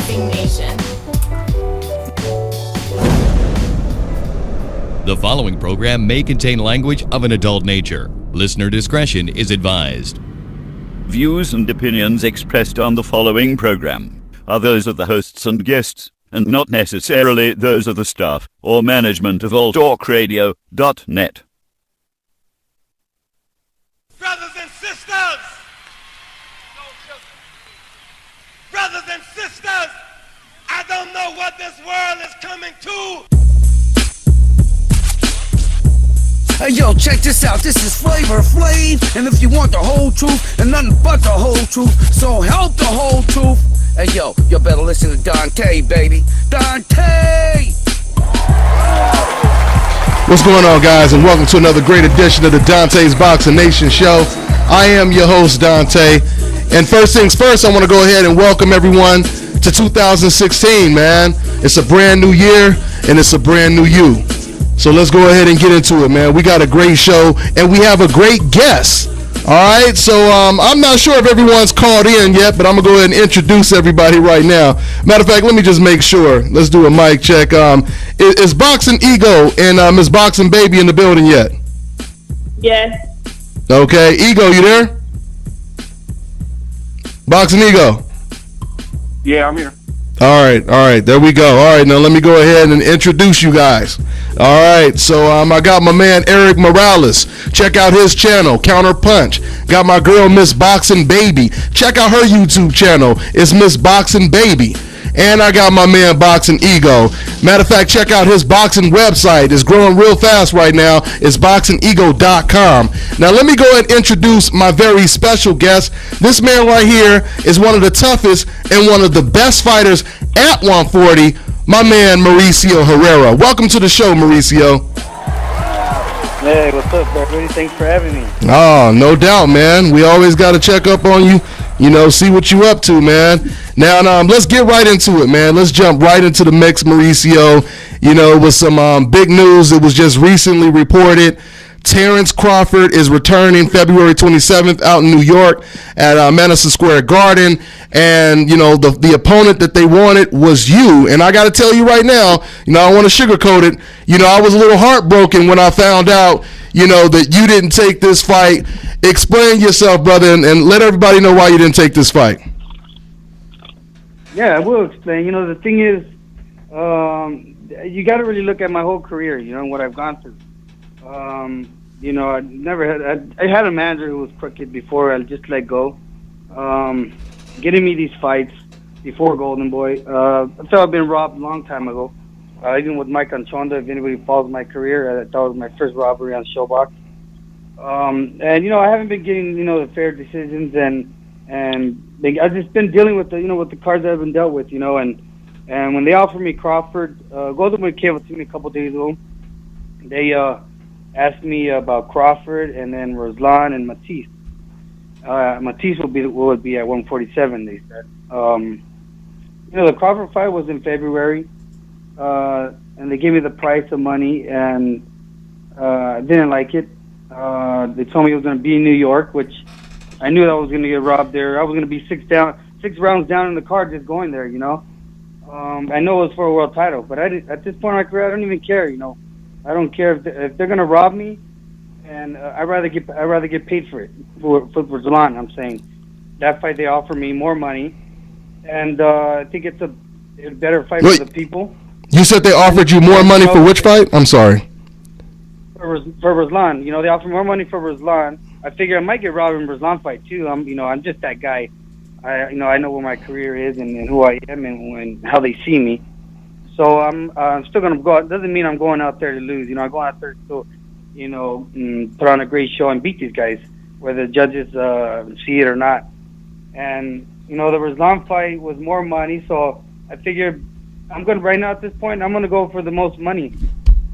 Boxing Nation. The following program may contain language of an adult nature. Listener discretion is advised. Views and opinions expressed on the following program are those of the hosts and guests, and not necessarily those of the staff or management of alltalkradio.net. Brothers and sisters! Brothers and sisters! I don't know what this world is coming to. Hey yo, check this out, this is Flavor Flav, and if you want the whole truth, and nothing but the whole truth, so help the whole truth. Hey yo, you better listen to Dante, baby. Dante! What's going on, guys, and welcome to another great edition of the Dante's Boxing Nation Show. I am your host, Dante, and first things first, I want to go ahead and welcome everyone to 2016, man. It's a brand new year, and it's a brand new you. So let's go ahead and get into it, man. We got a great show, and we have a great guest. All right, so I'm not sure if everyone's called in yet, but I'm going to go ahead and introduce everybody right now. Matter of fact, let me just make sure. Let's do a mic check. Is BoxingEgo and Miss Boxing Baby in the building yet? Yes. Okay, Ego, you there? BoxingEgo. Yeah, I'm here. All right, there we go. All right, now let me go ahead and introduce you guys. All right, so I got my man Eric Morales. Check out his channel, Counterpunch. Got my girl Miss Boxing Baby. Check out her YouTube channel. It's Miss Boxing Baby. And I got my man BoxingEgo. Matter of fact, check out his boxing website. It's growing real fast right now. It's BoxingEgo.com. Now let me go ahead and introduce my very special guest. This man right here is one of the toughest and one of the best fighters at 140. My man Mauricio Herrera. Welcome to the show, Mauricio. Hey, what's up, everybody? Thanks for having me. Oh, no doubt, man. We always got to check up on you. You know, see what you up to, man. Now, let's get right into it, man. Let's jump right into the mix, Mauricio. You know, with some big news. It was just recently reported. Terrence Crawford is returning February 27th out in New York at Madison Square Garden. And, you know, the opponent that they wanted was you. And I got to tell you right now, you know, I don't want to sugarcoat it. You know, I was a little heartbroken when I found out, you know, that you didn't take this fight. Explain yourself, brother, and let everybody know why you didn't take this fight. Yeah, I will explain. You know, the thing is, you got to really look at my whole career, you know, what I've gone through. You know, I had a manager who was crooked before I just let go. Getting me these fights before Golden Boy. I felt I've been robbed a long time ago. Even with Mike Anchonda, if anybody follows my career, that was my first robbery on Showbox. And, you know, I haven't been getting, you know, the fair decisions and I've just been dealing with the, you know, with the cards that I've been dealt with, you know, and when they offered me Crawford, Golden Boy came up to me a couple days ago. They, asked me about Crawford and then Ruslan and Matisse. Matisse would be at 147, they said. You know, the Crawford fight was in February, and they gave me the price of money, and I didn't like it. They told me it was going to be in New York, which I knew that I was going to get robbed there. I was going to be six rounds down in the card just going there, you know. I know it was for a world title, but at this point in my career, I don't even care, you know. I don't care if they're gonna rob me, and I'd rather get paid for it for Ruslan. I'm saying that fight they offer me more money, and I think it's a better fight for the people. You said they offered you more money for which fight? I'm sorry. For Ruslan, you know, they offer more money for Ruslan. I figure I might get robbed in Ruslan fight too. I'm just that guy. I know where my career is and who I am and how they see me. So I'm still going to go out. Doesn't mean I'm going out there to lose. You know, I'm going out there to, you know, put on a great show and beat these guys, whether the judges see it or not. And, you know, the Ruslan fight was more money, so I figured right now at this point, I'm going to go for the most money.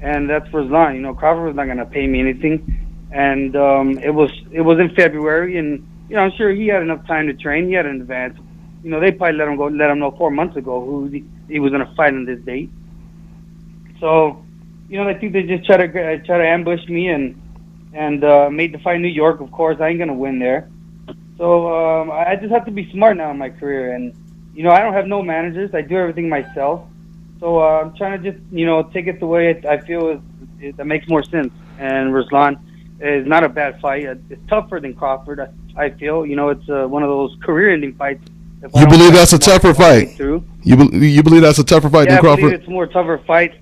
And that's Ruslan. You know, Crawford was not going to pay me anything. And it was in February, and, you know, I'm sure he had enough time to train. He had an advance. You know, they probably let him know 4 months ago who he was going to fight on this date. So, you know, I think they just try to ambush me and made the fight in New York. Of course, I ain't going to win there. So I just have to be smart now in my career. And I don't have no managers. I do everything myself. So I'm trying to just, take it the way I feel that makes more sense. And Ruslan is not a bad fight. It's tougher than Crawford, I feel. It's one of those career-ending fights. You believe that's a tougher fight? You believe that's a tougher fight than Crawford? I believe it's a more tougher fight.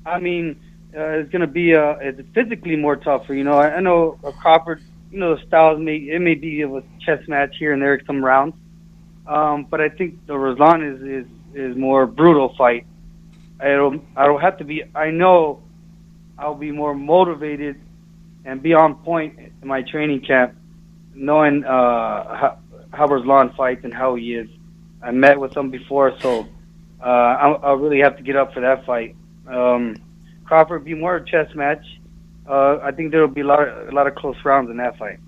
I mean, it's going to be it's physically more tougher. I know Crawford, the styles may be of a chess match here and there some rounds. But I think the Ruslan is more brutal fight. I don't have to be. I know I'll be more motivated and be on point in my training camp, knowing how Ruslan fights and how he is. I met with him before, so I'll really have to get up for that fight. Crawford be more a chess match. I think there will be a lot of close rounds in that fight.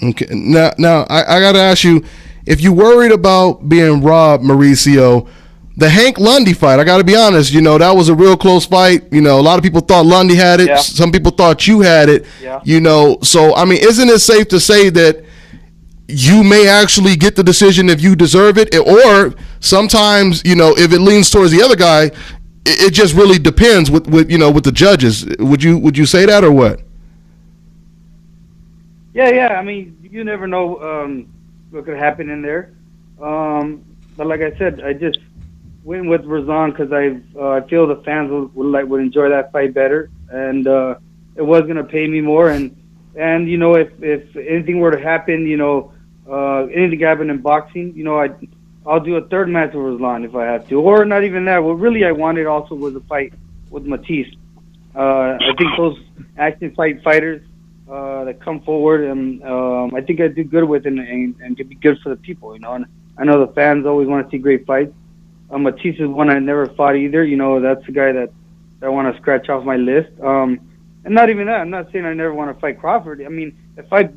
Okay. Now I got to ask you, if you're worried about being robbed, Mauricio, the Hank Lundy fight, I got to be honest, that was a real close fight. A lot of people thought Lundy had it. Yeah. Some people thought you had it. Yeah. So, I mean, isn't it safe to say that you may actually get the decision if you deserve it? Or sometimes, if it leans towards the other guy, it just really depends with the judges. Would you say that or what? Yeah. I mean, you never know what could happen in there. But like I said, I just went with Ruslan because I feel the fans would enjoy that fight better, and it was gonna pay me more. And if anything were to happen, anything happen in boxing, I'll do a third match with Ruslan if I have to, or not even that. What really I wanted also was a fight with Matisse. I think those action fighters that come forward, and I think I do good with it and could be good for the people, And I know the fans always want to see great fights. Matisse is one I never fought either. That's the guy that I want to scratch off my list. And not even that. I'm not saying I never want to fight Crawford. I mean, if I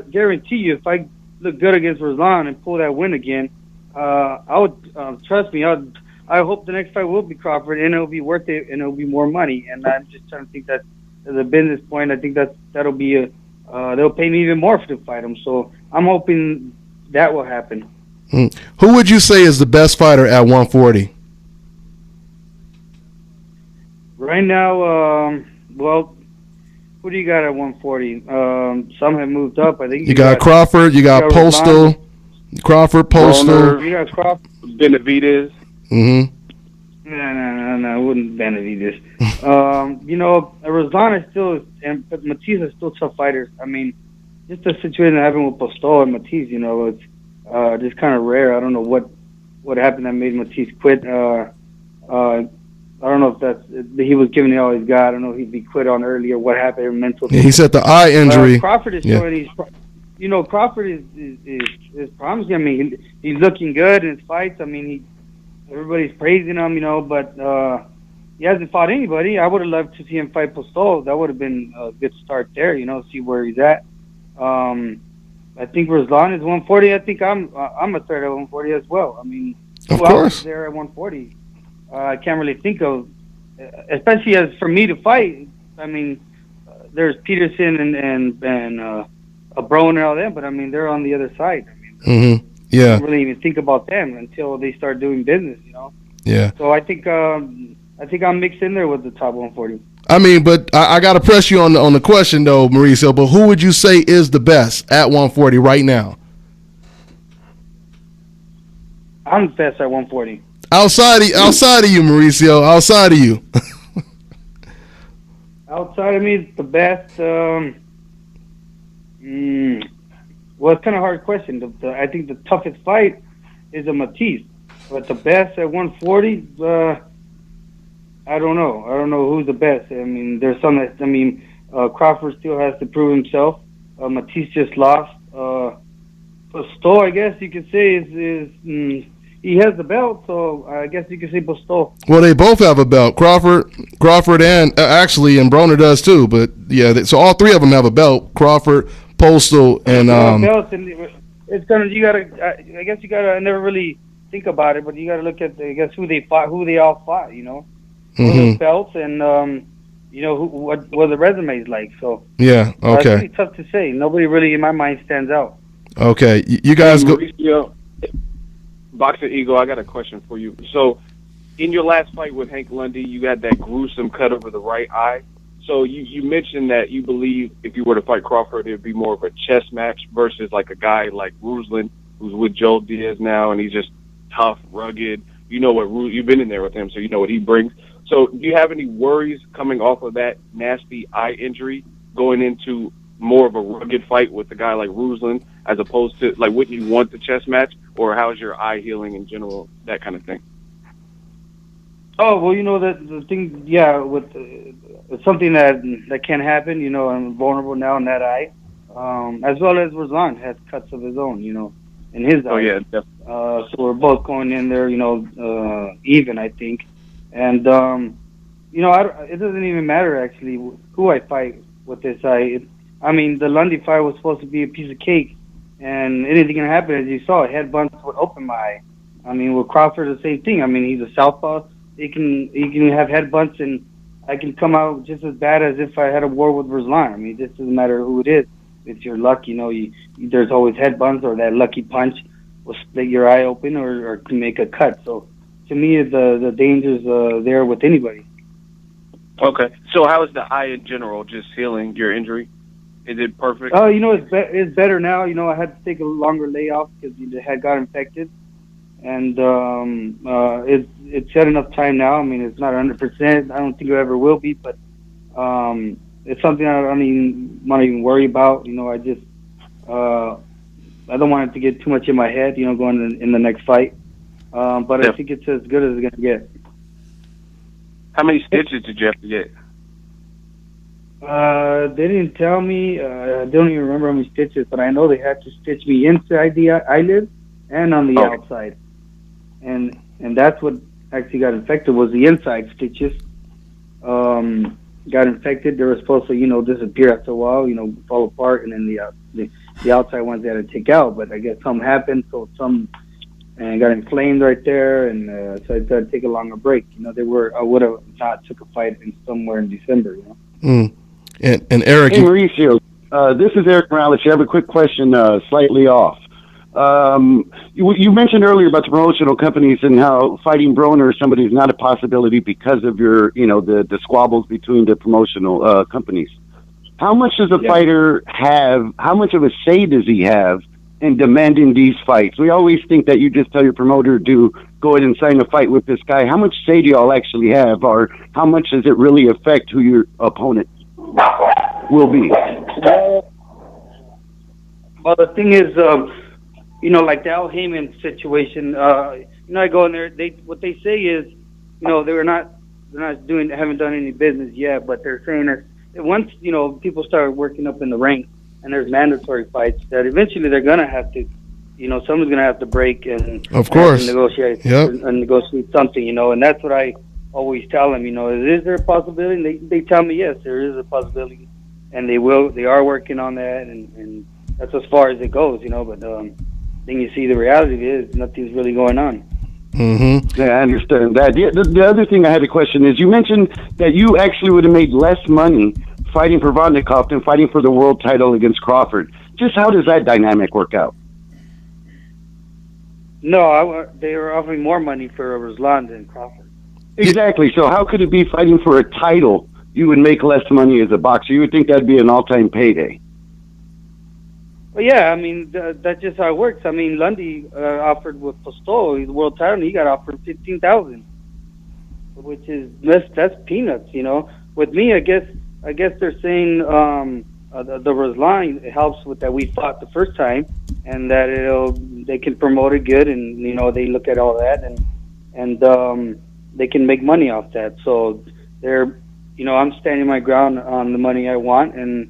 guarantee you, if I look good against Ruslan and pull that win again, I would trust me. I hope the next fight will be Crawford, and it'll be worth it, and it'll be more money. And I'm just trying to think that as a business point, I think that'll be they'll pay me even more to fight him. So I'm hoping that will happen. Who would you say is the best fighter at 140? Right now, well, who do you got at 140? Some have moved up. I think you got Crawford. You got Postal. Crawford-Postol. You got Crawford. Benavidez. Mm-hmm. No, I wouldn't Benavidez. Ruslan is still, but Matisse is still tough fighters. I mean, just the situation that happened with Postal and Matisse, it's just kind of rare. I don't know what happened that made Matisse quit. I don't know if he was giving it all he's got. I don't know if he'd quit on early or what happened. Mental. Yeah, he said the eye injury. Crawford is showing Crawford is promising. I mean, he's looking good in his fights. I mean, everybody's praising him, but he hasn't fought anybody. I would have loved to see him fight Postal. That would have been a good start there, see where he's at. I think Ruslan is 140. I think I'm a third at 140 as well. I mean, of course, there at 140. I can't really think of, especially as for me to fight. I mean, there's Peterson and a Brown and all that, but I mean, they're on the other side. I mean, yeah, I don't really even think about them until they start doing business, Yeah. So I think I'm mixed in there with the top 140. I mean, but I got to press you on the question though, Mauricio. But who would you say is the best at 140 right now? I'm the best at 140. Outside of you, Mauricio. Outside of you. Outside of me, the best. Well, it's kind of a hard question. I think the toughest fight is a Matisse, but the best at 140. I don't know. I don't know who's the best. I mean, there's some that. I mean, Crawford still has to prove himself. Matisse just lost. Postal, I guess you could say, is he has the belt, so I guess you could say Postal. Well, they both have a belt. Crawford, and actually, and Broner does too. But yeah, so all three of them have a belt. Crawford, Postal, and belts, and it's gonna. You gotta. I guess you gotta. I never really think about it, but you gotta look at who they fought, who they all fought. Those belts, and what the resumes like. So yeah, okay. It's really tough to say. Nobody really in my mind stands out. Okay, you guys go. BoxingEgo, I got a question for you. So, in your last fight with Hank Lundy, you had that gruesome cut over the right eye. So you mentioned that you believe if you were to fight Crawford, it would be more of a chess match versus like a guy like Ruslan, who's with Joe Diaz now, and he's just tough, rugged. You know what you've been in there with him, so you know what he brings. So do you have any worries coming off of that nasty eye injury going into more of a rugged fight with a guy like Ruslan, as opposed to, like, wouldn't you want the chess match, or how's your eye healing in general, that kind of thing? Oh, well, you know, the thing, yeah, with it's something that can happen. You know, I'm vulnerable now in that eye, as well as Ruslan has cuts of his own, you know, in his eye. Oh, yeah, definitely. So we're both going in there, you know, even, I think. And, you know, it doesn't even matter, actually, who I fight with this eye. I mean, the Lundy fight was supposed to be a piece of cake, and anything can happen. As you saw, headbutts would open my eye. I mean, with Crawford, the same thing. I mean, he's a southpaw. He can have headbutts, and I can come out just as bad as if I had a war with Ruslan. I mean, it just doesn't matter who it is. It's your luck, you know. There's always headbutts, or that lucky punch will split your eye open, or can make a cut. So, to me, the danger's there with anybody. Okay. So how is the eye in general, just healing your injury? Is it perfect? Oh, you know, it's better now. You know, I had to take a longer layoff because it had got infected. And it's had enough time now. I mean, it's not 100%. I don't think it ever will be, but it's something I don't even worry about. You know, I just I don't want it to get too much in my head, you know, going in the next fight. But I think it's as good as it's going to get. How many stitches did you have to get? They didn't tell me. I don't even remember how many stitches, but I know they had to stitch me inside the eyelid and on the outside. And that's what actually got infected, was the inside stitches. Got infected. They were supposed to, you know, disappear after a while, you know, fall apart, and then the outside ones they had to take out. But I guess something happened, so some got inflamed right there, and so I had to take a longer break. You know, I would have not took a fight somewhere in December, you know. And Eric, hey Mauricio, this is Eric Morales. You have a quick question, slightly off. You mentioned earlier about the promotional companies and how fighting Broner or somebody is not a possibility because of your, you know, the squabbles between the promotional companies. How much does a fighter have? How much of a say does he have in demanding these fights? We always think that you just tell your promoter to go ahead and sign a fight with this guy. How much say do y'all actually have, or how much does it really affect who your opponent will be? Well, the thing is, you know, like the Al Heyman situation, you know, I go in there, what they say is, you know, they're not haven't done any business yet, but they're saying that once, you know, people start working up in the ranks and there's mandatory fights, that eventually they're going to have to, you know, someone's going to have to break and, of course, negotiate and negotiate something, you know, and that's what I always tell them, you know, is there a possibility? And they tell me, yes, there is a possibility, and they are working on that, and that's as far as it goes, you know, but then you see the reality is nothing's really going on. Mm-hmm. Yeah, I understand that. The other thing I had a question is, you mentioned that you actually would have made less money fighting Provodnikov than fighting for the world title against Crawford. Just how does that dynamic work out? No, they were offering more money for Ruslan than Crawford. Exactly. So how could it be fighting for a title you would make less money as a boxer? You would think that'd be an all-time payday. Well, yeah, I mean, that's just how it works. I mean, Lundy offered with Postal, he's the world title, and he got offered $15,000, which is that's peanuts, you know. With me, I guess they're saying the Ruslan helps with that we fought the first time, and that they can promote it good, and you know they look at all that, and they can make money off that. So they're, you know, I'm standing my ground on the money I want, and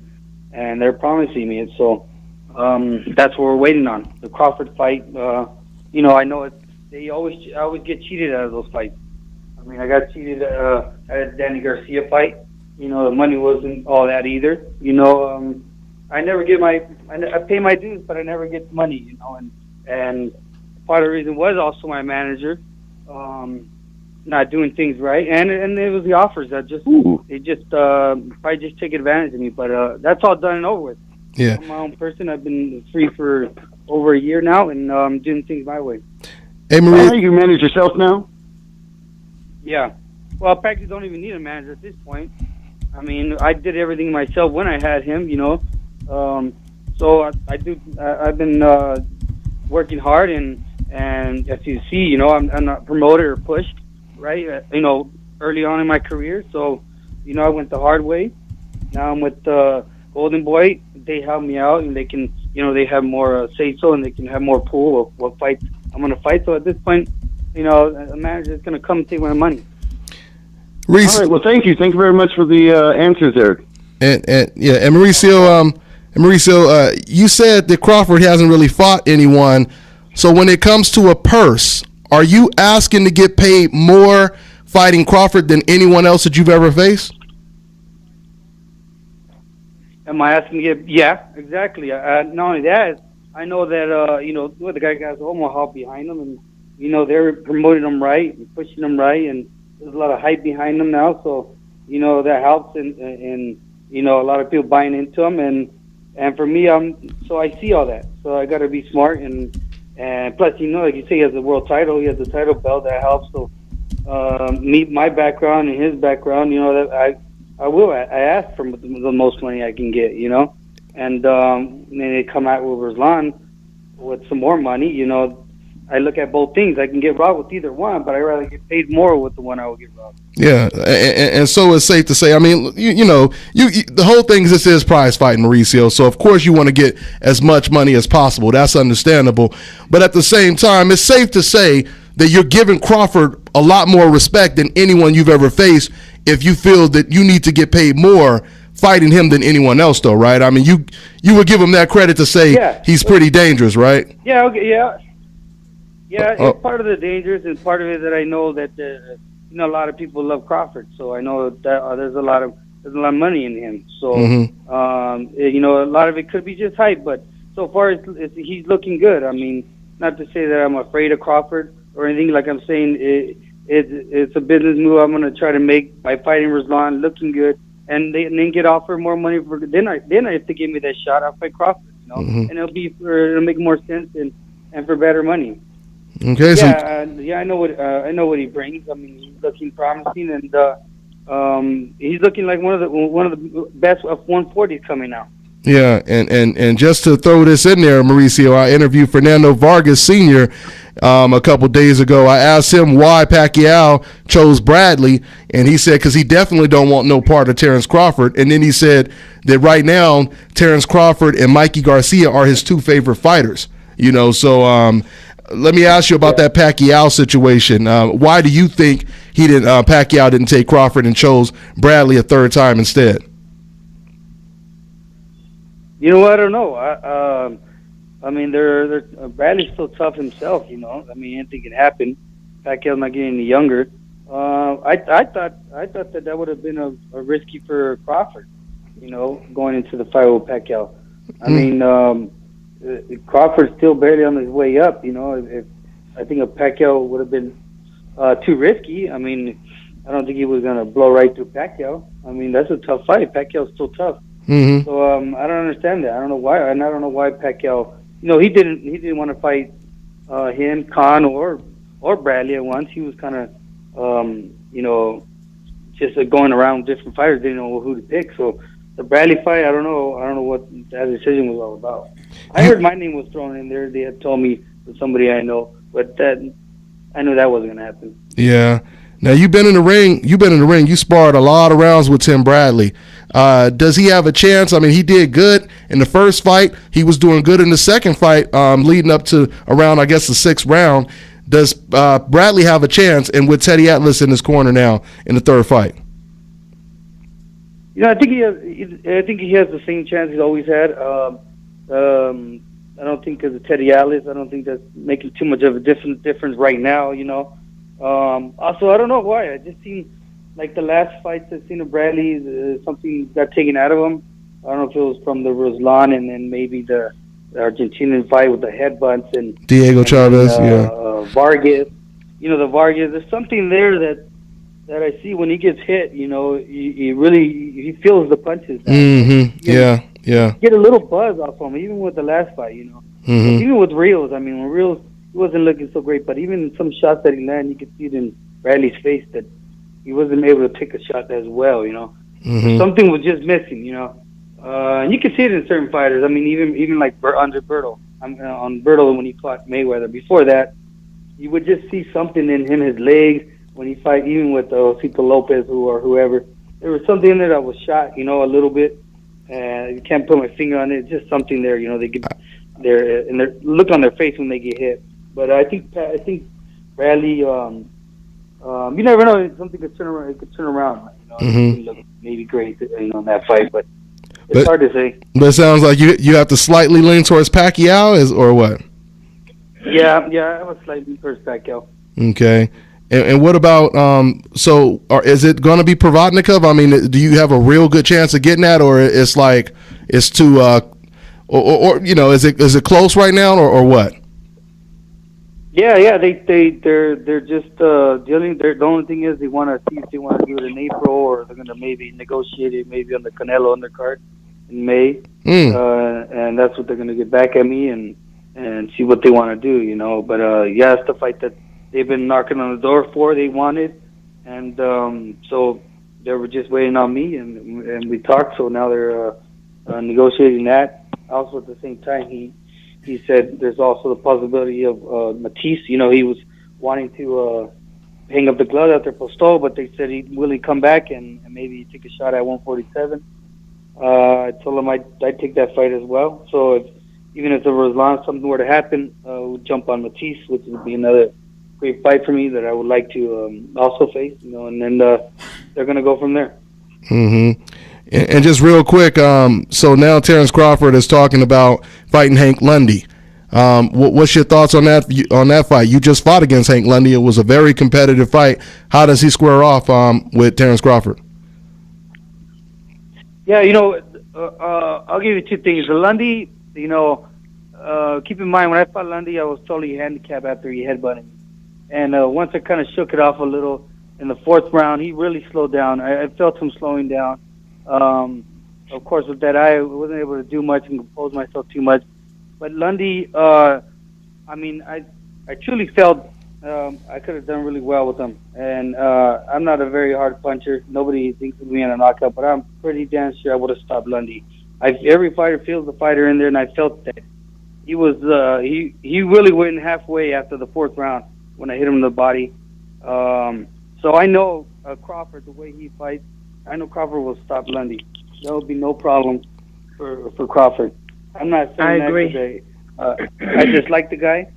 they're promising me it. So. That's what we're waiting on. The Crawford fight, you know, I know I always get cheated out of those fights. I mean, I got cheated at a Danny Garcia fight. You know, the money wasn't all that either. You know, I never get I pay my dues, but I never get the money, you know, and part of the reason was also my manager not doing things right, and it was the offers that they just probably just take advantage of me. But that's all done and over with. Yeah. I'm my own person. I've been free for over a year now, and doing things my way. Hey, Mauricio. You manage yourself now? Yeah. Well, I practically don't even need a manager at this point. I mean, I did everything myself when I had him, you know. So I've been working hard, and as you see, you know, I'm not promoted or pushed, right? You know, early on in my career. So, you know, I went the hard way. Now I'm with Golden Boy. They help me out, and they can, you know, they have more say-so, and they can have more pool of what fights I'm going to fight. So at this point, you know, a manager is going to come and take my money. Reese. All right. Well, thank you. Thank you very much for the answers, Eric. And Mauricio, you said that Crawford hasn't really fought anyone. So when it comes to a purse, are you asking to get paid more fighting Crawford than anyone else that you've ever faced? Am I asking to get? Yeah, exactly. Not only that, I know that you know, the guy has a whole more help behind him, and you know they're promoting him right and pushing him right, and there's a lot of hype behind him now. So you know that helps, and you know a lot of people buying into him, and for me, I see all that. So I got to be smart, and plus, you know, like you say, he has the world title, he has the title belt, that helps. So my background and his background, you know, that I ask for the most money I can get, you know, and then they come out with Ruslan with some more money, you know. I look at both things. I can get robbed with either one, but I'd rather get paid more with the one I will get robbed. Yeah, and so it's safe to say, I mean, you know, the whole thing is this is prize fighting, Mauricio, so of course you want to get as much money as possible. That's understandable. But at the same time, it's safe to say that you're giving Crawford a lot more respect than anyone you've ever faced if you feel that you need to get paid more fighting him than anyone else, though, right? I mean, you would give him that credit to say he's pretty dangerous, right? Yeah, okay, yeah. Yeah, it's part of the dangers, and part of it that I know that you know, a lot of people love Crawford, so I know that there's a lot of money in him. So you know, a lot of it could be just hype, but so far he's looking good. I mean, not to say that I'm afraid of Crawford or anything. Like I'm saying, it's a business move I'm going to try to make by fighting Ruslan, looking good, and then get offered more money for. Then if they give me that shot, I'll fight Crawford. You know, and it'll make more sense and for better money. Okay. Yeah, I know what he brings. I mean, he's looking promising, and he's looking like one of the best of 140s coming out. Yeah, and just to throw this in there, Mauricio, I interviewed Fernando Vargas Sr. A couple days ago. I asked him why Pacquiao chose Bradley, and he said because he definitely don't want no part of Terrence Crawford. And then he said that right now Terrence Crawford and Mikey Garcia are his two favorite fighters. You know, so let me ask you about that Pacquiao situation. Why do you think Pacquiao didn't take Crawford and chose Bradley a third time instead? You know, I don't know. I mean, Bradley's still tough himself. You know, I mean, anything can happen. Pacquiao's not getting any younger. I thought that would have been a risky for Crawford. You know, going into the fight with Pacquiao. I mean, Crawford's still barely on his way up. You know, if I think a Pacquiao would have been too risky. I mean, I don't think he was gonna blow right through Pacquiao. I mean, that's a tough fight. Pacquiao's still tough. So I don't understand that. I don't know why, and I don't know why Pacquiao. You know, he didn't want to fight him, Khan, or Bradley at once. He was kind of you know, just going around different fighters. Didn't know who to pick. So the Bradley fight, I don't know what that decision was all about. I heard my name was thrown in there. They had told me with somebody I know, but I knew that wasn't gonna happen. Yeah. Now you've been in the ring. You sparred a lot of rounds with Tim Bradley. Does he have a chance? I mean, he did good in the first fight. He was doing good in the second fight, leading up to around, I guess, the 6th round. Does Bradley have a chance? And with Teddy Atlas in his corner now in the third fight, you know, I think he has the same chance he's always had. I don't think because of Teddy Atlas, I don't think that's making too much of a difference right now. You know. Also, I don't know why. It just seemed like the last fights I've seen of Bradley, something got taken out of him. I don't know if it was from the Ruslan and then maybe the Argentinian fight with the headbutts and Diego Chavez, Vargas. You know, the Vargas. There's something there that I see when he gets hit. You know, he feels the punches. Yeah. Get a little buzz off him, even with the last fight. You know, even with Rios. I mean, when Rios he wasn't looking so great. But even in some shots that he landed, you could see it in Bradley's face that he wasn't able to take a shot as well, you know. Something was just missing, you know. And you can see it in certain fighters. I mean, even like under Berto, on Berto when he fought Mayweather. Before that, you would just see something in him, his legs, when he fight, even with Osito Lopez or whoever. There was something in there that was shot, you know, a little bit. You can't put my finger on it. It's just something there, you know. They get their look on their face when they get hit. But I think Bradley, you never know. Something could turn around. It could turn around. You know, it could look maybe great, you know, in that fight, but it's hard to say. But it sounds like you have to slightly lean towards Pacquiao, or what? Yeah, I was slightly towards Pacquiao. Okay. And what about is it going to be Provodnikov? I mean, do you have a real good chance of getting that, or it's like it's too or you know, is it close right now, or what? Yeah, they're just dealing. The only thing is they want to see if they want to do it in April, or they're going to maybe negotiate it maybe on the Canelo undercard in May, and that's what they're going to get back at me and see what they want to do, you know. But yeah, it's the fight that they've been knocking on the door for. They wanted, and so they were just waiting on me, and we talked. So now they're negotiating that. Also, at the same time, he said there's also the possibility of Matisse. You know, he was wanting to hang up the glove after Postal, but they said he'd really come back and maybe take a shot at 147. I told him I'd take that fight as well. So even if there was something were to happen, we'd jump on Matisse, which would be another great fight for me that I would like to also face. You know, and then they're going to go from there. And just real quick, so now Terrence Crawford is talking about fighting Hank Lundy. What's your thoughts on that fight? You just fought against Hank Lundy. It was a very competitive fight. How does he square off with Terrence Crawford? Yeah, you know, I'll give you two things. The Lundy, you know, keep in mind when I fought Lundy, I was totally handicapped after he headbutted me. And once I kind of shook it off a little in the fourth round, he really slowed down. I felt him slowing down. Of course, with that eye, I wasn't able to do much and compose myself too much. But Lundy, I mean, I truly felt I could have done really well with him. And I'm not a very hard puncher. Nobody thinks of me in a knockout, but I'm pretty damn sure I would have stopped Lundy. Every fighter feels the fighter in there, and I felt that he was he really went halfway after the fourth round when I hit him in the body. So I know Crawford, the way he fights, I know Crawford will stop Lundy. There will be no problem for Crawford. I'm not saying I agree. That I just like the guy,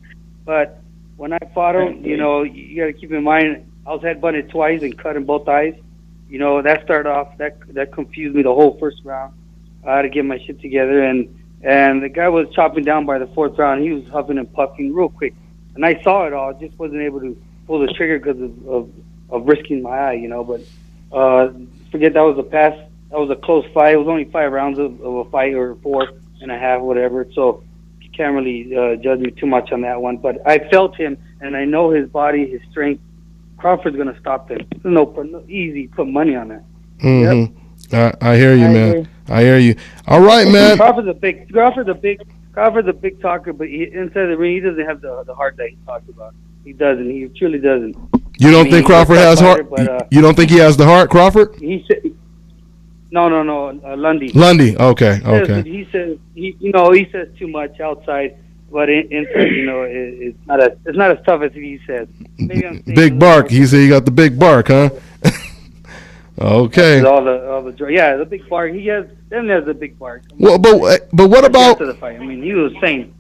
but when I fought him, you know, you got to keep in mind I was headbutted twice and cut in both eyes. You know, that started off that confused me the whole first round. I had to get my shit together, and the guy was chopping down by the fourth round. He was huffing and puffing real quick, and I saw it all. I just wasn't able to pull the trigger because of risking my eye, you know. But forget that was a pass. That was a close fight. It was only 5 rounds of a fight, or 4.5, whatever. So you can't really judge me too much on that one. But I felt him, and I know his body, his strength. Crawford's gonna stop him. There's no easy put money on that. Yep. I hear you, man. I hear you. All right, man. Crawford's a big talker, but inside the ring, he doesn't have the heart that he talks about. He doesn't. He truly doesn't. You don't think Crawford has heart? You don't think he has the heart, Crawford? He said, no, Lundy. Lundy. Okay. He says too much outside, but inside, you know, it's not as tough as he says. Maybe I'm big bark. He said you got the big bark, huh? Okay. The big bark. He has the big bark. Well, but what about after the fight? I mean, he was saying.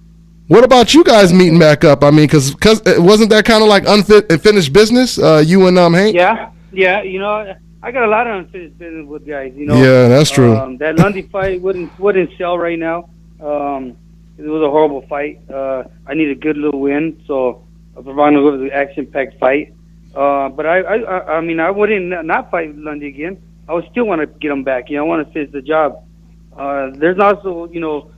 What about you guys meeting back up? I mean, because wasn't that kind of like unfinished business? You and Hank. Yeah. You know, I got a lot of unfinished business with guys. You know. Yeah, that's true. That Lundy fight wouldn't sell right now. It was a horrible fight. I need a good little win, so I'm going to go to the action-packed fight. But I mean, I wouldn't not fight Lundy again. I would still want to get him back. You know, I want to finish the job. There's also, you know,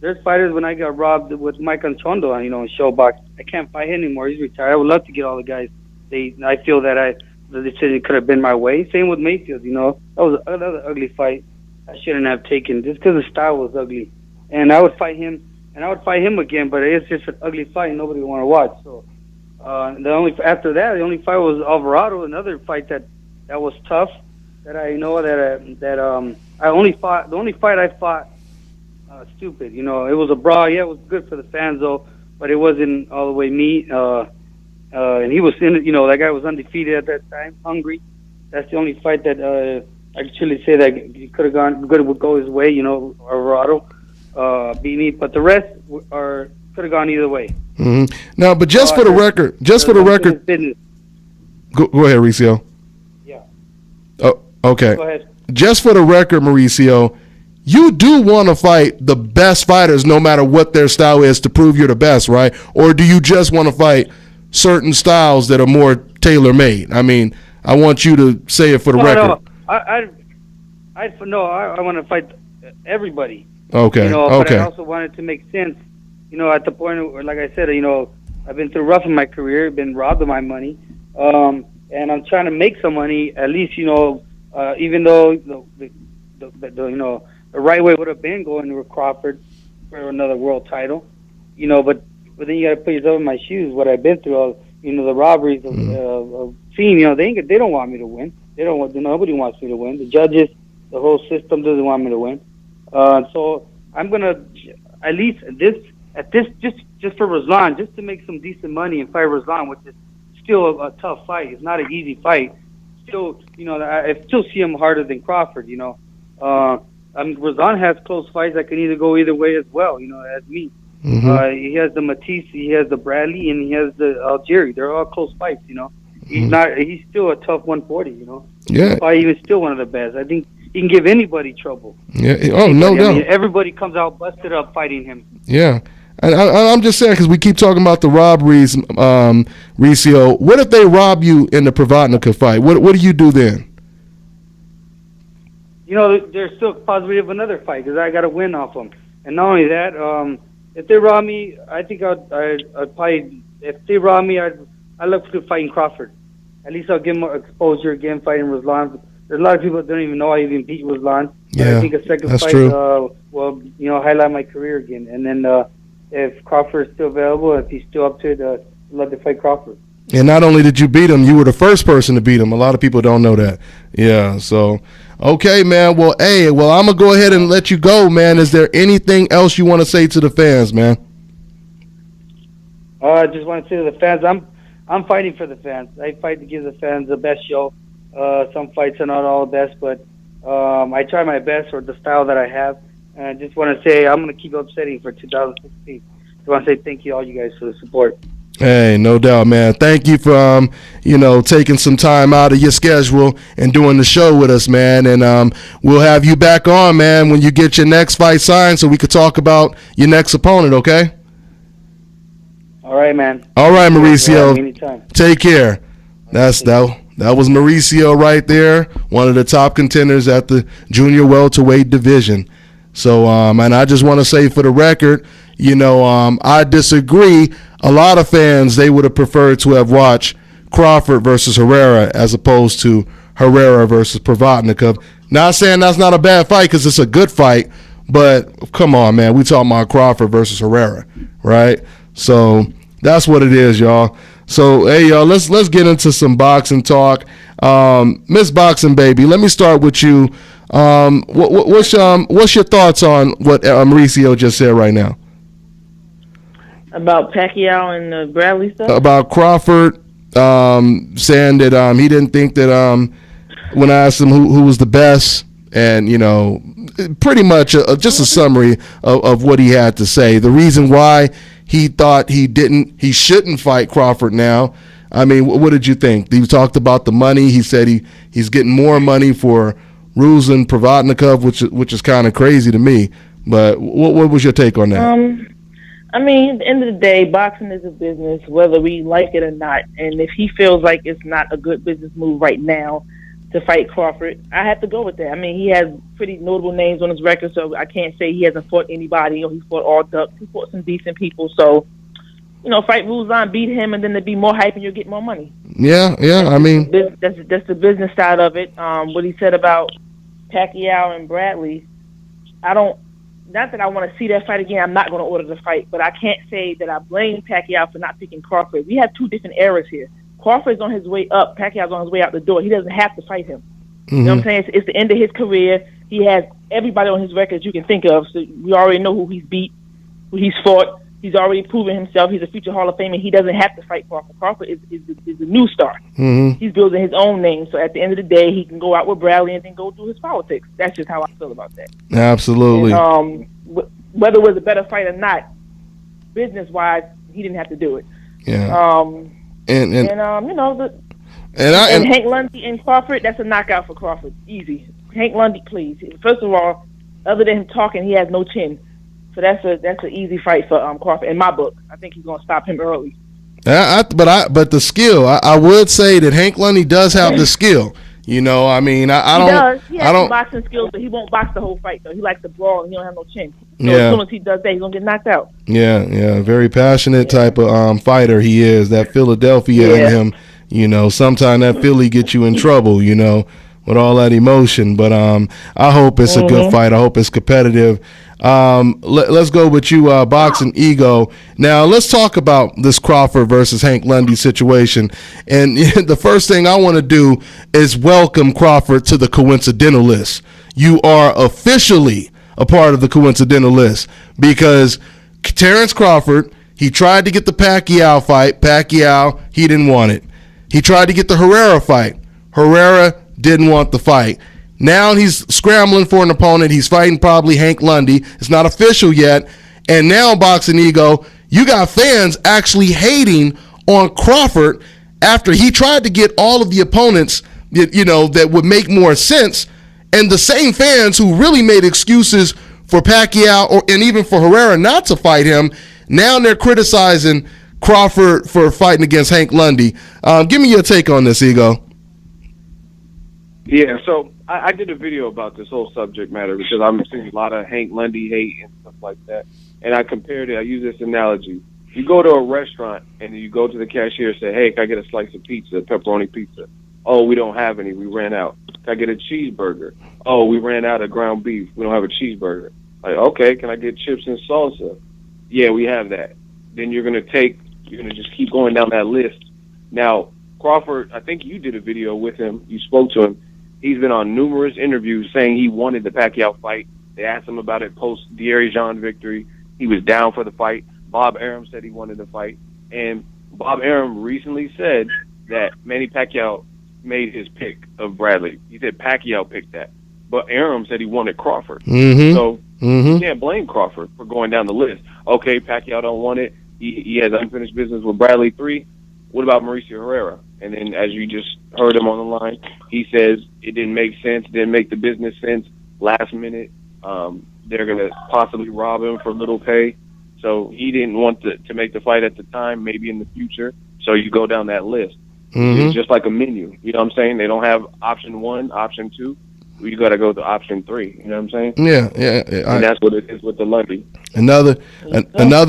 there's fighters when I got robbed with Mike Anchondo, you know, in Showbox. I can't fight him anymore. He's retired. I would love to get all the guys. I feel that the decision could have been my way. Same with Mayfield, you know. That was another ugly fight I shouldn't have taken just because the style was ugly. And I would fight him and I would fight him again. But it's just an ugly fight, and nobody would want to watch. So after that, the only fight was Alvarado, another fight that was tough. That I know that I only fought. The only fight I fought, stupid. You know, it was a brawl. Yeah, it was good for the fans though, but it wasn't all the way me. And he was in it. You know, that guy was undefeated at that time, hungry. That's the only fight that I actually say that he could have gone good, would go his way. You know, Alvarado beat me, but the rest could have gone either way. Mm-hmm. Now, but just for the record, go ahead, Mauricio. Yeah. Oh, okay. Go ahead. Just for the record, Mauricio, you do want to fight the best fighters no matter what their style is to prove you're the best, right? Or do you just want to fight certain styles that are more tailor-made? I mean, I want you to say it for the record. No, I want to fight everybody. Okay, you know, okay. But I also want it to make sense. You know, at the point where, like I said, you know, I've been through rough in my career, been robbed of my money, and I'm trying to make some money. At least, you know, even though the you know, the right way would have been going to Crawford for another world title, you know, but then you got to put yourself in my shoes. What I've been through, all, you know, the robberies of seeing, you know, they don't want me to win. Nobody wants me to win. The judges, the whole system doesn't want me to win. So I'm gonna at least just for Ruslan, just to make some decent money and fight Ruslan, which is still a tough fight. It's not an easy fight. Still, you know, I still see him harder than Crawford. You know, Ruslan has close fights that can either go either way as well. You know, as me. Mm-hmm. He has the Matisse, he has the Bradley, and he has the Algieri. They're all close fights. You know, he's still a tough 140. You know, yeah. Probably even still one of the best. I think he can give anybody trouble. Yeah. Oh, no doubt. I mean, everybody comes out busted up fighting him. Yeah. And I'm just saying, because we keep talking about the robberies, Mauricio. What if they rob you in the Provodnikov fight? What do you do then? You know, there's still a possibility of another fight because I got to win off them. And not only that, if they rob me, I think I'd probably, if they rob me, I'd look to fighting Crawford. At least I'll give more exposure again fighting Ruslan. There's a lot of people that don't even know I even beat Ruslan. Yeah, I think a second fight will, you know, highlight my career again. And then if Crawford is still available, if he's still up to it, I'd love to fight Crawford. And not only did you beat him, you were the first person to beat him. A lot of people don't know that. Yeah, so, okay, man. Well, I'm going to go ahead and let you go, man. Is there anything else you want to say to the fans, man? I just want to say to the fans, I'm fighting for the fans. I fight to give the fans the best show. Some fights are not all the best, but I try my best for the style that I have. And I just want to say I'm going to keep upsetting for 2016. I want to say thank you all you guys for the support. Hey, no doubt, man. Thank you for, taking some time out of your schedule and doing the show with us, man. And we'll have you back on, man, when you get your next fight signed so we could talk about your next opponent, okay? All right, man. All right, Mauricio. Anytime. Take care. That was Mauricio right there, one of the top contenders at the junior welterweight division. So, and I just want to say for the record, I disagree. A lot of fans, they would have preferred to have watched Crawford versus Herrera as opposed to Herrera versus Provodnikov. Not saying that's not a bad fight because it's a good fight, but come on, man. We talking about Crawford versus Herrera, right? So that's what it is, y'all. So, hey, y'all, let's get into some boxing talk. Miss Boxing Baby, let me start with you. What's your thoughts on what Mauricio just said right now? About Pacquiao and the Bradley stuff? About Crawford saying that he didn't think that when I asked him who was the best, and, pretty much just a summary of what he had to say. The reason why he thought he shouldn't fight Crawford now. I mean, what did you think? He talked about the money. He said he's getting more money for Ruslan Provodnikov, which is kind of crazy to me. But what was your take on that? I mean, at the end of the day, boxing is a business, whether we like it or not. And if he feels like it's not a good business move right now to fight Crawford, I have to go with that. I mean, he has pretty notable names on his record, so I can't say he hasn't fought anybody or he fought all ducks. He fought some decent people. So, fight Ruslan, beat him, and then there'd be more hype and you'll get more money. Yeah. I mean, that's the business side of it. What he said about Pacquiao and Bradley, I don't not that I want to see that fight again. I'm not going to order the fight, but I can't say that I blame Pacquiao for not picking Crawford. We have two different eras here. Crawford's on his way up. Pacquiao's on his way out the door. He doesn't have to fight him. You know what I'm saying? It's the end of his career. He has everybody on his record you can think of. So we already know who he's beat, who he's fought. He's already proven himself. He's a future Hall of Famer. He doesn't have to fight Crawford. Crawford is a new star. He's building his own name. So at the end of the day, he can go out with Bradley and then go do his politics. That's just how I feel about that. Absolutely. And, whether it was a better fight or not, business-wise, he didn't have to do it. Yeah. And Hank Lundy and Crawford, that's a knockout for Crawford. Easy. Hank Lundy, please. First of all, other than him talking, he has no chin. So that's an easy fight for Crawford in my book. I think he's going to stop him early. But the skill, I would say that Hank Lundy does have the skill. You know, I mean, I don't. He has some boxing skills, but he won't box the whole fight, though. He likes to brawl, and he don't have no chin. So as soon as he does that, he's going to get knocked out. Yeah. Very passionate type of fighter he is. That Philadelphia in him, you know, sometimes that Philly gets you in trouble, you know, with all that emotion. But I hope it's a good fight. I hope it's competitive. Let's go with you, BoxingEgo. Now let's talk about this Crawford versus Hank Lundy situation. And the first thing I want to do is welcome Crawford to the coincidental list. You are officially a part of the coincidental list because Terrence Crawford, he tried to get the Pacquiao fight. Pacquiao, he didn't want it. He tried to get the Herrera fight. Herrera didn't want the fight. Now he's scrambling for an opponent. He's fighting probably Hank Lundy. It's not official yet. And now, BoxingEgo, you got fans actually hating on Crawford after he tried to get all of the opponents that would make more sense. And the same fans who really made excuses for Pacquiao and even for Herrera not to fight him, now they're criticizing Crawford for fighting against Hank Lundy. Give me your take on this, Ego. Yeah, so I did a video about this whole subject matter because I'm seeing a lot of Hank Lundy hate and stuff like that. And I compared it. I use this analogy. You go to a restaurant and you go to the cashier and say, hey, can I get a slice of pizza, pepperoni pizza? Oh, we don't have any. We ran out. Can I get a cheeseburger? Oh, we ran out of ground beef. We don't have a cheeseburger. Like, okay, can I get chips and salsa? Yeah, we have that. Then you're going to just keep going down that list. Now, Crawford, I think you did a video with him. You spoke to him. He's been on numerous interviews saying he wanted the Pacquiao fight. They asked him about it post Thierry Jean victory. He was down for the fight. Bob Arum said he wanted the fight. And Bob Arum recently said that Manny Pacquiao made his pick of Bradley. He said Pacquiao picked that. But Arum said he wanted Crawford. So you can't blame Crawford for going down the list. Okay, Pacquiao don't want it. He has unfinished business with Bradley 3. What about Mauricio Herrera? And then as you just heard him on the line, he says it didn't make sense, didn't make the business sense. Last minute, they're going to possibly rob him for little pay. So he didn't want to make the fight at the time, maybe in the future. So you go down that list. It's just like a menu. You know what I'm saying? They don't have option 1, option 2. You got to go to option 3. You know what I'm saying? Yeah. And that's what it is with the Lundy. Another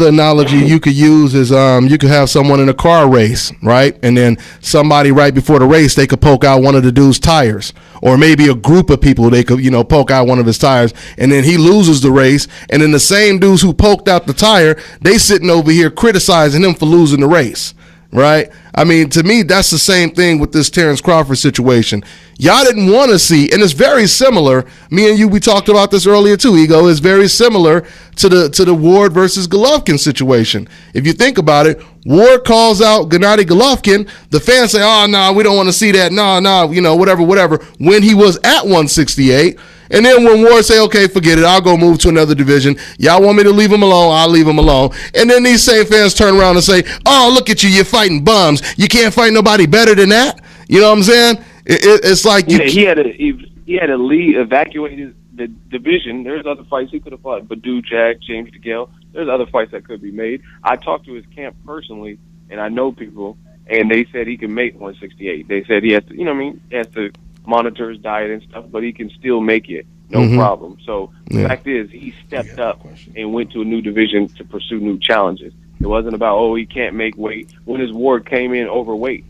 analogy you could use is you could have someone in a car race, right? And then somebody right before the race, they could poke out one of the dude's tires. Or maybe a group of people, they could, poke out one of his tires. And then he loses the race. And then the same dudes who poked out the tire, they sitting over here criticizing him for losing the race. Right? I mean, to me, that's the same thing with this Terrence Crawford situation. Y'all didn't want to see, and it's very similar. Me and you, we talked about this earlier too, Ego. It's very similar to the Ward versus Golovkin situation. If you think about it, Ward calls out Gennady Golovkin. The fans say, oh, no, we don't want to see that. No, whatever. When he was at 168. And then when Ward say, okay, forget it, I'll go move to another division. Y'all want me to leave him alone? I'll leave him alone. And then these same fans turn around and say, oh, look at you, you're fighting bums. You can't fight nobody better than that. You know what I'm saying? It's like he had to leave, evacuate the division. There's other fights he could have fought. Badu, Jack, James DeGale. There's other fights that could be made. I talked to his camp personally, and I know people, and they said he can make 168. They said he has to, he has to monitor his diet and stuff, but he can still make it, no problem. So the fact is, he stepped up and went to a new division to pursue new challenges. It wasn't about, he can't make weight. When his Ward came in overweight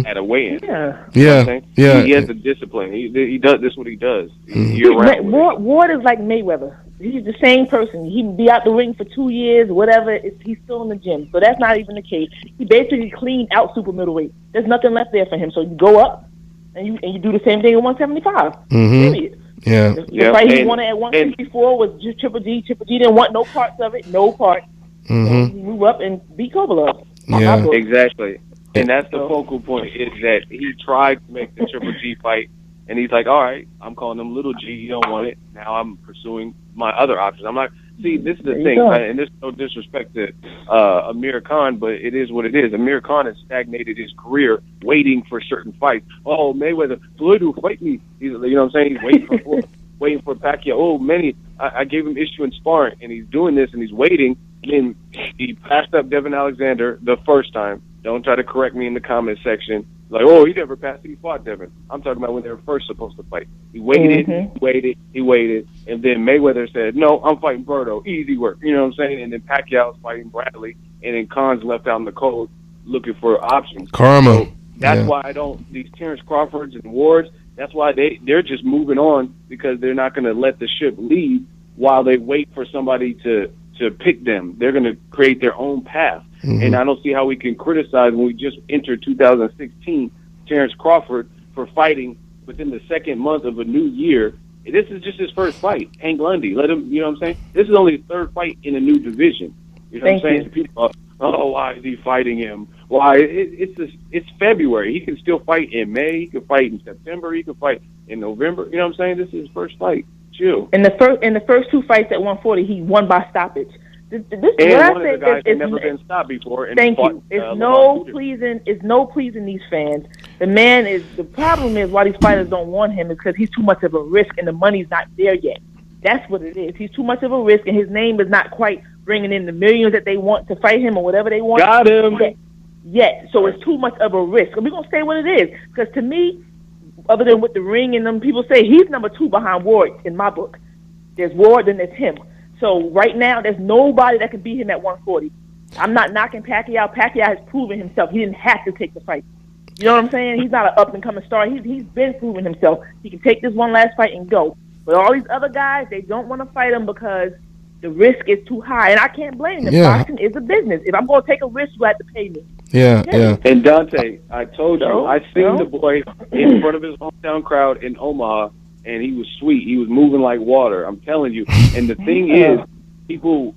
at a weigh-in. He has the discipline. He does this what he does. Ward is like Mayweather. He's the same person. He can be out the ring for 2 years, whatever. He's still in the gym. So that's not even the case. He basically cleaned out super middleweight. There's nothing left there for him. So you go up and you do the same thing at 175. Period. Yeah. The fight he wanted at 164 was just Triple G. Triple G didn't want no parts of it. No parts. So he moved up and beat Kovalev. Yeah. Exactly. And that's the focal point, is that he tried to make the Triple G fight, and he's like, all right, I'm calling him Little G. You don't want it. Now I'm pursuing my other options. I'm like, see, this is the thing, and there's no disrespect to Amir Khan, but it is what it is. Amir Khan has stagnated his career waiting for certain fights. Oh, Mayweather, Floyd will fight me. He's, you know what I'm saying? He's waiting for Pacquiao. Oh, I gave him issue in sparring, and he's doing this, and he's waiting. Then he passed up Devin Alexander the first time. Don't try to correct me in the comment section. Like, oh, he never passed. He fought Devin. I'm talking about when they were first supposed to fight. He waited, he waited, and then Mayweather said, no, I'm fighting Berto. Easy work. You know what I'm saying? And then Pacquiao's fighting Bradley, and then Khan's left out in the cold looking for options. Karma. So that's why I don't, these Terrence Crawfords and Wards, that's why they're just moving on, because they're not going to let the ship leave while they wait for somebody to pick them. They're going to create their own path. And I don't see how we can criticize, when we just entered 2016, Terrence Crawford for fighting within the second month of a new year. This is just his first fight. Hank Lundy, let him, you know what I'm saying? This is only his third fight in a new division. You know what I'm saying? People are, oh, why is he fighting him? Why? It's February. He can still fight in May. He can fight in September. He can fight in November. You know what I'm saying? This is his first fight. Chill. In the first two fights at 140, he won by stoppage. And one of the guys had never been stopped before. And thank you. It's no pleasing these fans. The problem is why these fighters don't want him is because he's too much of a risk and the money's not there yet. That's what it is. He's too much of a risk and his name is not quite bringing in the millions that they want to fight him or whatever they want. Got him. Yet. So it's too much of a risk. And we're going to say what it is. Because to me, other than with the ring and them, people say he's number 2 behind Ward in my book. There's Ward, then there's him. So right now, there's nobody that can beat him at 140. I'm not knocking Pacquiao. Pacquiao has proven himself. He didn't have to take the fight. You know what I'm saying? He's not an up-and-coming star. He's been proving himself. He can take this one last fight and go. But all these other guys, they don't want to fight him because the risk is too high. And I can't blame them. Yeah. Boxing is a business. If I'm going to take a risk, you have to pay me. Yeah. And Dante, I told you, I seen the boy in front of his hometown crowd in Omaha, and he was sweet. He was moving like water. I'm telling you. And the thing is, people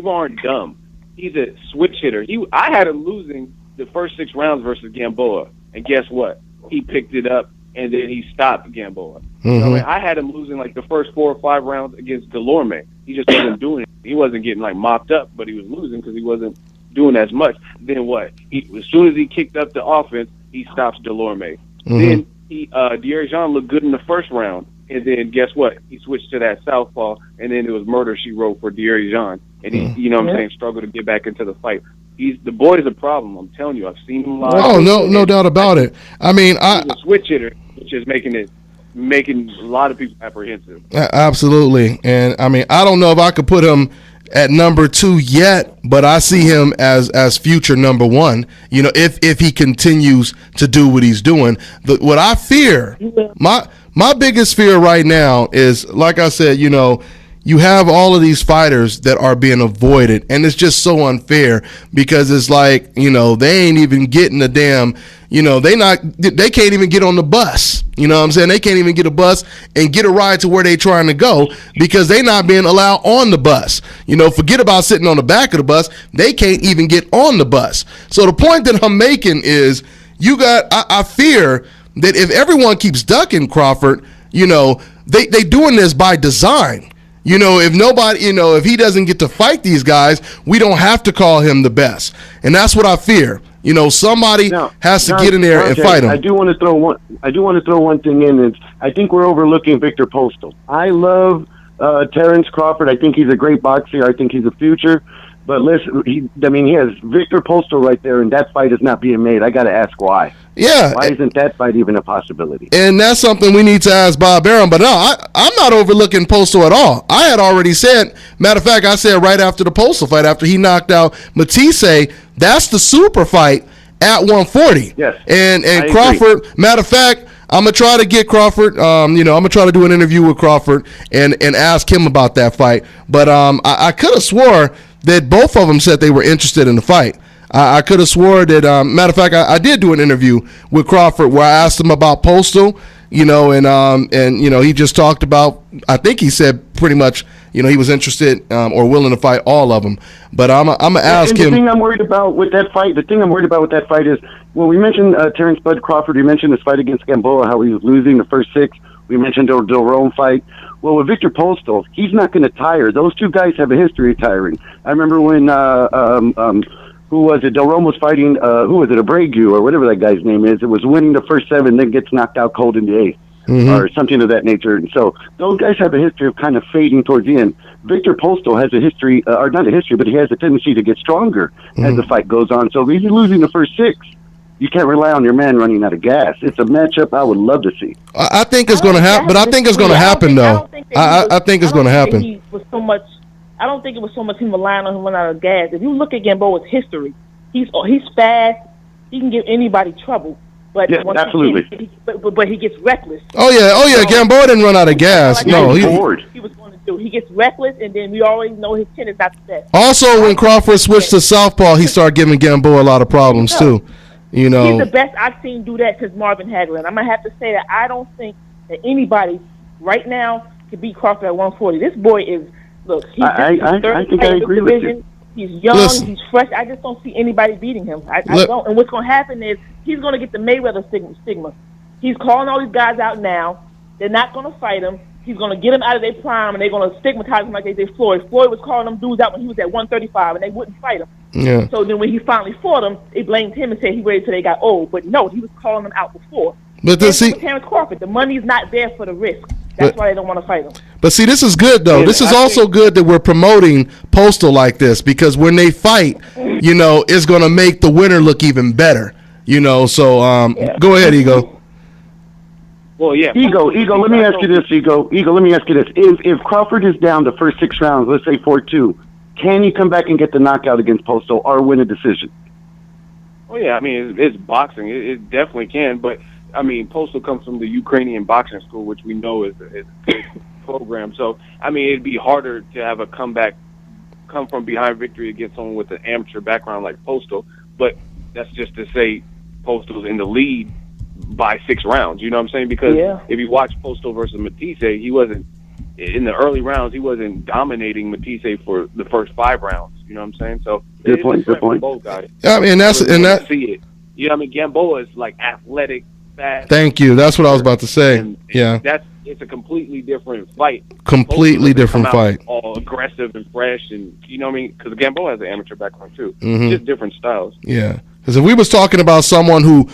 aren't dumb. He's a switch hitter. I had him losing the first 6 rounds versus Gamboa, and guess what? He picked it up, and then he stopped Gamboa. So I had him losing like the first 4 or 5 rounds against Delorme. He just wasn't doing it. He wasn't getting like mopped up, but he was losing because he wasn't doing as much. Then what? As soon as he kicked up the offense, he stops Delorme. Then De'Aaron Jean looked good in the first round, and then guess what? He switched to that southpaw, and then it was murder she wrote for De'Aaron Jean, and he, you know what I'm saying, struggled to get back into the fight. The boy's a problem. I'm telling you, I've seen him live. Oh, no doubt about it. I mean, he's a switch hitter, which is making a lot of people apprehensive. Absolutely, and I mean, I don't know if I could put him at number 2 yet, but I see him as future number 1. You know, if he continues to do what he's doing. What I fear, my biggest fear right now is, like I said, you know, you have all of these fighters that are being avoided, and it's just so unfair because it's like, you know, they ain't even getting the damn, you know, they can't even get on the bus. You know what I'm saying? They can't even get a bus and get a ride to where they trying to go because they not being allowed on the bus. You know, forget about sitting on the back of the bus. They can't even get on the bus. So the point that I'm making is I fear that if everyone keeps ducking Crawford, you know, they doing this by design. You know, if he doesn't get to fight these guys, we don't have to call him the best. And that's what I fear. You know, somebody has to get in there and fight him. I do want to throw one thing in. I think we're overlooking Victor Postal. I love Terrence Crawford. I think he's a great boxer. I think he's a future. But listen, he has Victor Postal right there, and that fight is not being made. I got to ask why. Yeah. Why isn't that fight even a possibility? And that's something we need to ask Bob Arum. But no, I'm not overlooking Postal at all. I had already said, matter of fact, I said right after the Postal fight, after he knocked out Matisse, that's the super fight at 140. Yes. And Crawford, matter of fact, I'm gonna try to get Crawford. I'm gonna try to do an interview with Crawford and ask him about that fight. But I could have swore that both of them said they were interested in the fight. I could have swore that. Matter of fact, I did do an interview with Crawford where I asked him about Postal. And he just talked about. I think he said pretty much. He was interested or willing to fight all of them. But I'm gonna ask him. The thing I'm worried about with that fight is, well, we mentioned Terrence Bud Crawford. We mentioned his fight against Gamboa, how he was losing the first 6. We mentioned the Del Rome fight. Well, with Victor Postal, he's not going to tire. Those two guys have a history of tiring. I remember when who was it? Del Rome was fighting. Who was it? Abreu or whatever that guy's name is. It was winning the first 7, then gets knocked out cold in the 8th. Or something of that nature. And so those guys have a history of kind of fading towards the end. Victor Postal has a history, or not a history, but he has a tendency to get stronger as the fight goes on. So if he's losing the first 6, you can't rely on your man running out of gas. It's a matchup I would love to see. I think it's going to happen, but I think it's going to happen, though. I think it's going to happen. I don't think it was so much him relying on him running out of gas. If you look at Gamboa's history, he's fast. He can give anybody trouble. But yes, absolutely. But he gets reckless. Oh yeah. Gamboa didn't run out of gas. No, he was going to do. He gets reckless, and then we always know his chin is not the best. Also, when Crawford switched to southpaw, he started giving Gamboa a lot of problems too. He's the best I've seen do that since Marvin Hagler. And I'm gonna have to say that I don't think that anybody right now can beat Crawford at 140. This boy is I think I agree with you. He's young, he's fresh. I just don't see anybody beating him. I don't. And what's going to happen is he's going to get the Mayweather stigma. He's calling all these guys out now. They're not going to fight him. He's going to get them out of their prime, and they're going to stigmatize him like they did Floyd. Floyd was calling them dudes out when he was at 135, and they wouldn't fight him. Yeah. So then when he finally fought him, they blamed him and said he waited till they got old. But no, he was calling them out before. But Terrence Crawford, the money's not there for the risk. That's why they don't want to fight him. But see, this is good, though. This is also good that we're promoting Postal like this, because when they fight, it's going to make the winner look even better. So go ahead, Ego. Well, yeah. Ego, let me ask you this, Ego, let me ask you this. If Crawford is down the first 6 rounds, let's say 4-2, can he come back and get the knockout against Postal or win a decision? Oh, yeah. I mean, it's boxing. It definitely can, but I mean, Postal comes from the Ukrainian boxing school, which we know is a program. So, I mean, it'd be harder to have a come from behind victory against someone with an amateur background like Postal. But that's just to say Postal's in the lead by 6 rounds. You know what I'm saying? Because if you watch Postal versus Matisse, he wasn't in the early rounds. He wasn't dominating Matisse for the first 5 rounds. You know what I'm saying? So, good point. Both guys. I mean, that see it. You know what I mean? Gamboa is like athletic. Fast. Thank you. That's what I was about to say. And yeah. It's a completely different fight. Completely different fight. All aggressive and fresh, and you know what I mean? Because Gamboa has an amateur background too. Just different styles. Yeah. Because if we was talking about someone who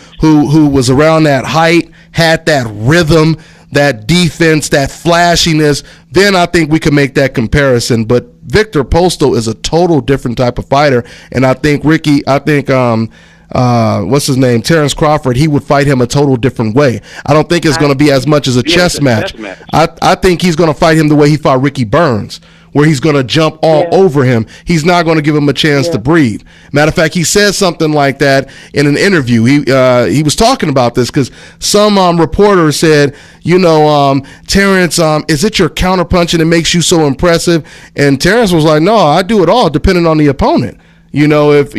was around that height, had that rhythm, that defense, that flashiness, then I think we could make that comparison. But Victor Postal is a total different type of fighter, and I think what's his name? Terrence Crawford, he would fight him a total different way. I don't think it's going to be as much as a chess match. I think he's going to fight him the way he fought Ricky Burns, where he's going to jump all over him. He's not going to give him a chance to breathe. Matter of fact, he said something like that in an interview. He was talking about this because some reporter said, Terrence, is it your counterpunching that makes you so impressive? And Terrence was like, no, I do it all depending on the opponent. If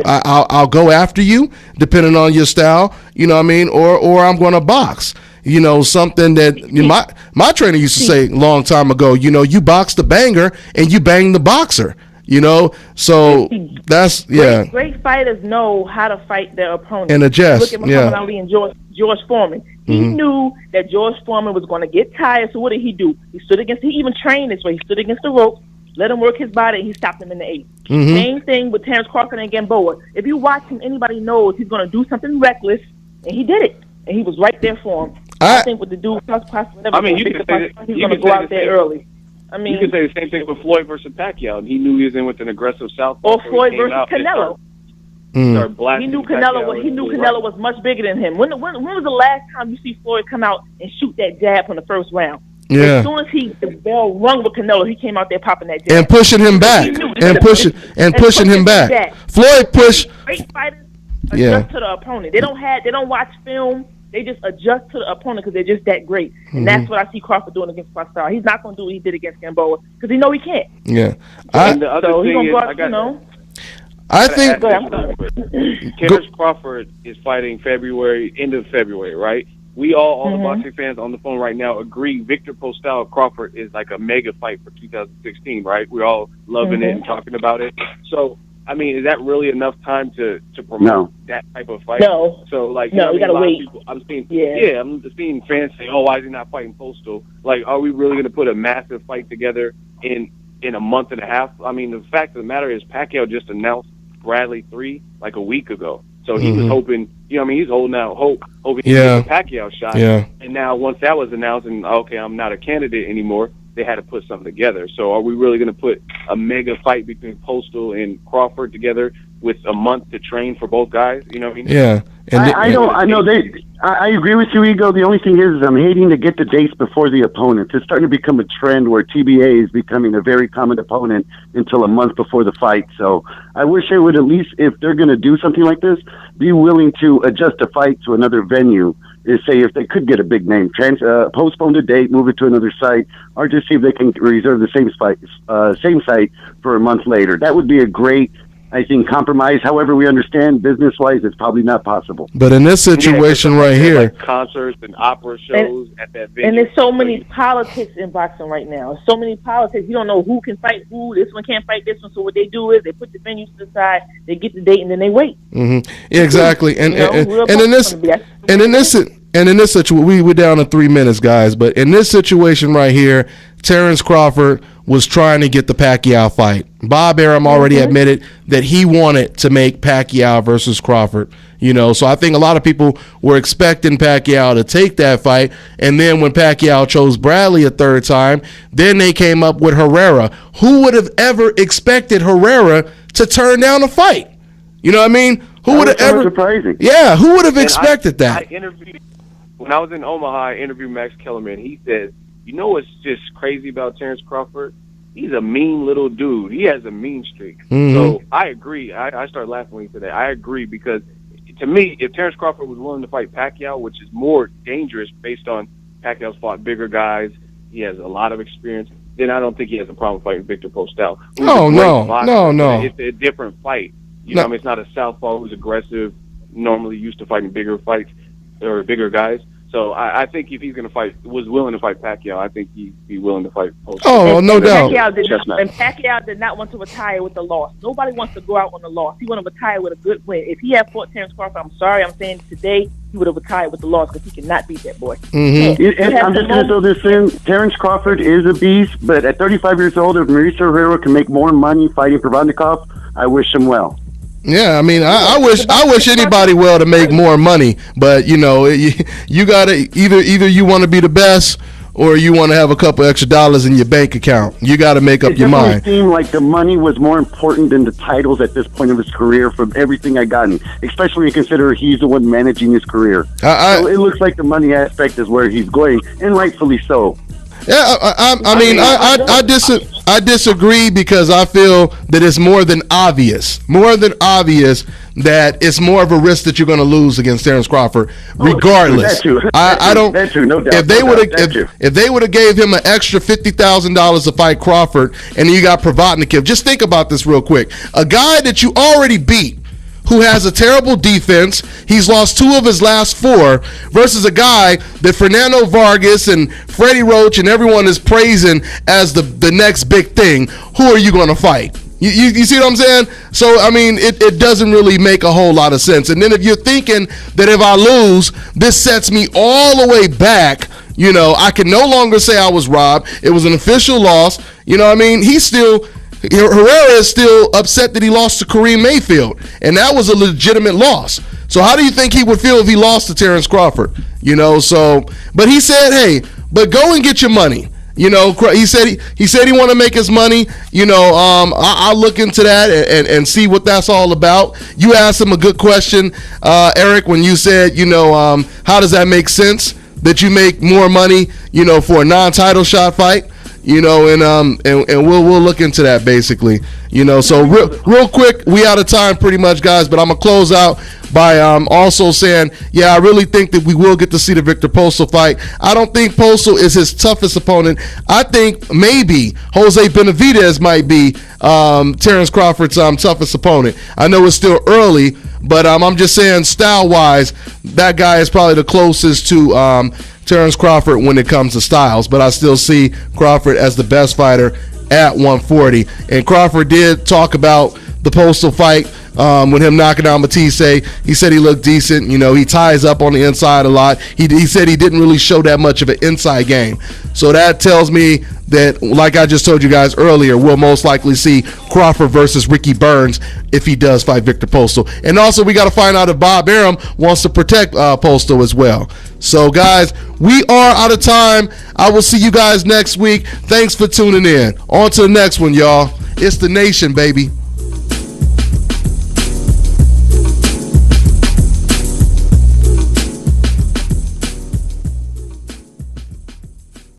I'll go after you, depending on your style, you know what I mean, or I'm going to box. Something that my trainer used to say a long time ago. You box the banger and you bang the boxer. So that's Great fighters know how to fight their opponent and adjust. Look at Muhammad Ali and George Foreman. He knew that George Foreman was going to get tired. So what did he do? He even trained this way. He stood against the rope. Let him work his body, and he stopped him in the 8th. Same thing with Terrence Crawford and Gamboa. If you watch him, anybody knows he's going to do something reckless, and he did it. And he was right there for him. I think with the dude, he's going to go out there early. I mean, you could say the same thing with Floyd versus Pacquiao. He knew he was in with an aggressive southpaw. Or Floyd versus Canelo. He knew Canelo was much bigger than him. When was the last time you see Floyd come out and shoot that jab from the first round? Yeah. As soon as the bell rung with Canelo, he came out there popping that jab. And pushing him back. Pushing him back. Floyd pushed. Great fighters adjust to the opponent. They don't watch film. They just adjust to the opponent because they're just that great. And that's what I see Crawford doing against Postal. He's not going to do what he did against Gamboa because he know he can't. Yeah. And the other thing is, I think Terrence Crawford is fighting end of February, right? We all the boxing fans on the phone right now agree Victor Postal Crawford is like a mega fight for 2016, right? We're all loving it and talking about it. So, I mean, is that really enough time to promote that type of fight? No. So, like, you gotta wait. I'm seeing fans say, "Oh, why is he not fighting Postal?" Like, are we really going to put a massive fight together in a month and a half? I mean, the fact of the matter is, Pacquiao just announced Bradley 3 like a week ago. So he was hoping, he's holding out hope, hoping he gets a Pacquiao shot. Yeah. And now once that was announced and, okay, I'm not a candidate anymore, they had to put something together. So are we really going to put a mega fight between Postal and Crawford together with a month to train for both guys? You know what I mean? Yeah. I agree with you, Ego. The only thing is I'm hating to get the dates before the opponent. It's starting to become a trend where TBA is becoming a very common opponent until a month before the fight. So I wish they would at least, if they're going to do something like this, be willing to adjust a fight to another venue. Is say if they could get a big name, postpone the date, move it to another site, or just see if they can reserve the same site for a month later. That would be a great, I think, compromise. However, we understand business-wise, it's probably not possible. But in this situation right here, like concerts and opera shows at that venue. And there's so many politics in boxing right now. So many politics. You don't know who can fight who. This one can't fight this one. So what they do is they put the venue to the side, they get the date, and then they wait. Yeah, exactly. And in this situation, we're down to 3 minutes, guys. But in this situation right here, Terrence Crawford was trying to get the Pacquiao fight. Bob Arum already admitted that he wanted to make Pacquiao versus Crawford. So I think a lot of people were expecting Pacquiao to take that fight. And then when Pacquiao chose Bradley a third time, then they came up with Herrera. Who would have ever expected Herrera to turn down a fight? You know what I mean? Who would have ever? Surprising. Yeah, who would have expected that? When I was in Omaha, I interviewed Max Kellerman. He said, you know what's just crazy about Terrence Crawford? He's a mean little dude. He has a mean streak. So I agree. I started laughing when he said that. I agree because, to me, if Terrence Crawford was willing to fight Pacquiao, which is more dangerous based on Pacquiao's fought bigger guys, he has a lot of experience, then I don't think he has a problem fighting Victor Postal. No. It's a different fight. You know what I mean? It's not a southpaw who's aggressive, normally used to fighting bigger fights or bigger guys. So I think if he's going to was willing to fight Pacquiao, I think he'd be willing to fight Postal. Oh, no doubt. Pacquiao did not want to retire with a loss. Nobody wants to go out on a loss. He wanted to retire with a good win. If he had fought Terrence Crawford, I'm sorry, I'm saying today, he would have retired with the loss because he cannot beat that boy. I'm just going to throw this in. Terrence Crawford is a beast, but at 35 years old, if Mauricio Herrera can make more money fighting Provodnikov, I wish him well. Yeah, I mean, I wish anybody well to make more money, but you gotta either you want to be the best or you want to have a couple extra dollars in your bank account. You got to make up your mind. It seemed like the money was more important than the titles at this point of his career from everything I gotten, especially when you consider he's the one managing his career. So it looks like the money aspect is where he's going, and rightfully so. Yeah, I disagree because I feel that it's more than obvious that it's more of a risk that you're going to lose against Terrence Crawford, regardless. I don't. That's true, no doubt. If they would have gave him an extra $50,000 to fight Crawford, and you got Provodnikov, just think about this real quick. A guy that you already beat, who has a terrible defense, he's lost 2 of his last 4, versus a guy that Fernando Vargas and Freddie Roach and everyone is praising as the next big thing. Who are you going to fight? You see what I'm saying? So, I mean, it doesn't really make a whole lot of sense. And then if you're thinking that if I lose, this sets me all the way back, I can no longer say I was robbed. It was an official loss. You know what I mean? Herrera is still upset that he lost to Kareem Mayfield, and that was a legitimate loss. So how do you think he would feel if he lost to Terrence Crawford? But he said, hey, but go and get your money. He said he want to make his money. I'll look into that and see what that's all about. You asked him a good question, Eric, when you said, how does that make sense that you make more money, for a non-title shot fight? And we'll look into that basically. So real quick, we out of time pretty much, guys, but I'm gonna close out by also saying, yeah, I really think that we will get to see the Victor Postal fight. I don't think Postal is his toughest opponent. I think maybe Jose Benavidez might be Terrence Crawford's toughest opponent. I know it's still early, but I'm just saying style-wise, that guy is probably the closest to Terrence Crawford when it comes to styles. But I still see Crawford as the best fighter at 140. And Crawford did talk about the Postal fight with him knocking out Matisse. He said he looked decent. You know, he ties up on the inside a lot. He said he didn't really show that much of an inside game. So that tells me that, like I just told you guys earlier, we'll most likely see Crawford versus Ricky Burns if he does fight Victor Postal. And also, we got to find out if Bob Arum wants to protect Postal as well. So, guys, we are out of time. I will see you guys next week. Thanks for tuning in. On to the next one, y'all. It's the Nation, baby.